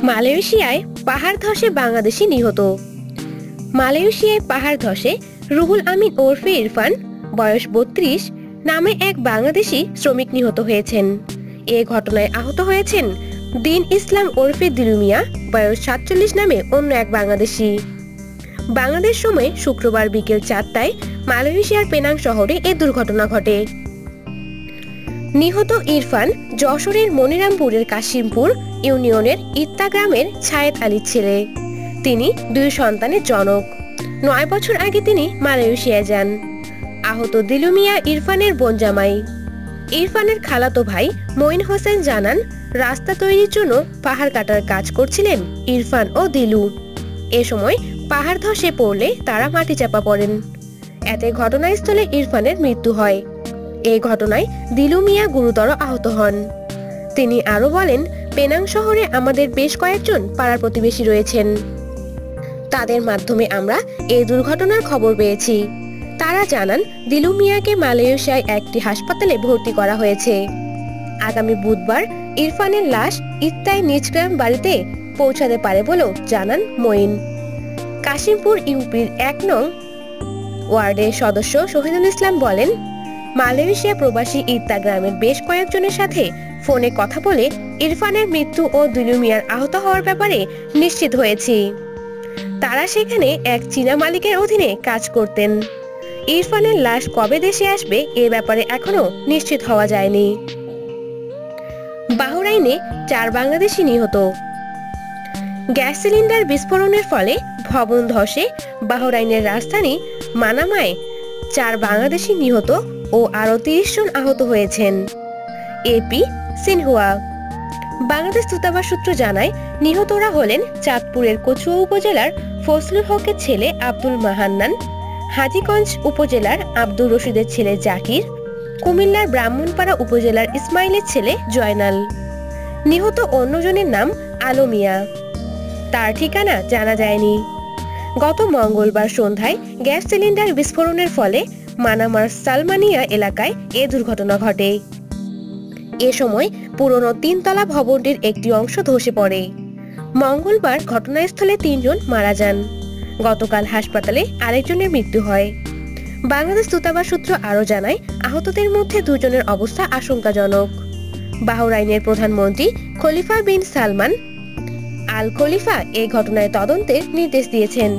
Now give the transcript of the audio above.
মালয়েশিয়ায় পাহাড় ধসে বাংলাদেশি নিহত। মালয়েশিয়ায় পাহাড় ধসে রুহুল আমিন ওরফে ইরফান বয়স ৩২ নামে এক বাংলাদেশি শ্রমিক নিহত হয়েছেন। এ ঘটনায় আহত হয়েছেন দিন ইসলাম ওরফে দিলু মিয়া বয়স ৪৭ নামে অন্য এক বাংলাদেশি। বাংলাদেশ সময় শুক্রবার বিকেল ৪টায় মালয়েশিয়ার পেনাং শহরে এ দুর্ঘটনা ঘটে। নিহত ইরফান যশোরের মনিরামপুরের কাশিমপুর ইউনিয়নের ইত্তা গ্রামের ছায়েদ আলীর ছেলে। তিনি ২ সন্তানের জনক। ৯ বছর আগে তিনি মালয়েশিয়ায় যান। আহত দিলু মিয়া ইরফানের বোন জামাই। ইরফানের খালাতো ভাই মঈন হোসেন জানান, রাস্তা তৈরির জন্য পাহাড় কাটার কাজ করছিলেন ইরফান ও দিলু। এ সময় পাহাড় ধসে পড়লে তারা মাটি চাপা পড়েন। এতে ঘটনাস্থলে ইরফানের মৃত্যু হয়। এই ঘটনায় দিলু মিয়া গুরুতর আহত হন। তিনি আরো বলেন, পেনাং শহরে আমাদের বেশ কয়েকজন পাড়ার প্রতিবেশী রয়েছেন। তাদের মাধ্যমে আমরা এই দুর্ঘটনার খবর পেয়েছি। তারা জানান, দিলু মিয়াকে মালয়েশিয়ায় একটি হাসপাতালে ভর্তি করা হয়েছে। আগামী বুধবার ইরফানের লাশ ইত্তায় নিজ গ্রাম বাড়িতে পৌঁছাতে পারে বলেও জানান মঈন। কাশিমপুর ইউপির ১ নং ওয়ার্ডের সদস্য শহীদুল ইসলাম বলেন, মালয়েশিয়া প্রবাসী ইত্তা গ্রামের বেশ কয়েকজনের সাথে ফোনে কথা বলে ইরফানের মৃত্যু ও দিলু মিয়ার আহত হওয়ার ব্যাপারে নিশ্চিত হয়েছি। তারা সেখানে এক চীনা মালিকের অধীনে কাজ করতেন। ইরফানের লাশ কবে দেশে আসবে এ ব্যাপারে এখনো নিশ্চিত হওয়া যায়নি। বাহরাইনে ৪ বাংলাদেশি নিহত। গ্যাস সিলিন্ডার বিস্ফোরণের ফলে ভবন ধসে বাহরাইনের রাজধানী মানামায় ৪ বাংলাদেশি নিহত ও আরো ৩০ জন আহত হয়েছেন। এপি সিনহুয়া বাংলাদেশ দূতাবাস সূত্র জানায়, নিহতরা হলেন চাঁদপুরের কচুয়া উপজেলার ফজলুল হকের ছেলে আব্দুল মাহান্নান, হাজীগঞ্জ উপজেলার আব্দুর রশিদের ছেলে জাকির, কুমিল্লার ব্রাহ্মণপাড়া উপজেলার ইসমাইলের ছেলে জয়নাল। নিহত অন্যজনের নাম আলো মিয়া। তার ঠিকানা জানা যায়নি। গত মঙ্গলবার সন্ধ্যায় গ্যাস সিলিন্ডার বিস্ফোরণের ফলে মানামার সালমানিয়া এলাকায় এ দুর্ঘটনা ঘটে। এ সময় পুরনো ৩ তলা ভবনটির একটি অংশ ধসে পড়ে। মঙ্গলবার ঘটনাস্থলে ৩ জন মারা যান। গতকাল হাসপাতালে আরেকজনের মৃত্যু হয়। বাংলাদেশ দূতাবাস সূত্র আরও জানায়, আহতদের মধ্যে 2 জনের অবস্থা আশঙ্কাজনক। বাহরাইনের প্রধানমন্ত্রী খলিফা বিন সালমান আল খলিফা এই ঘটনায় তদন্তের নির্দেশ দিয়েছেন।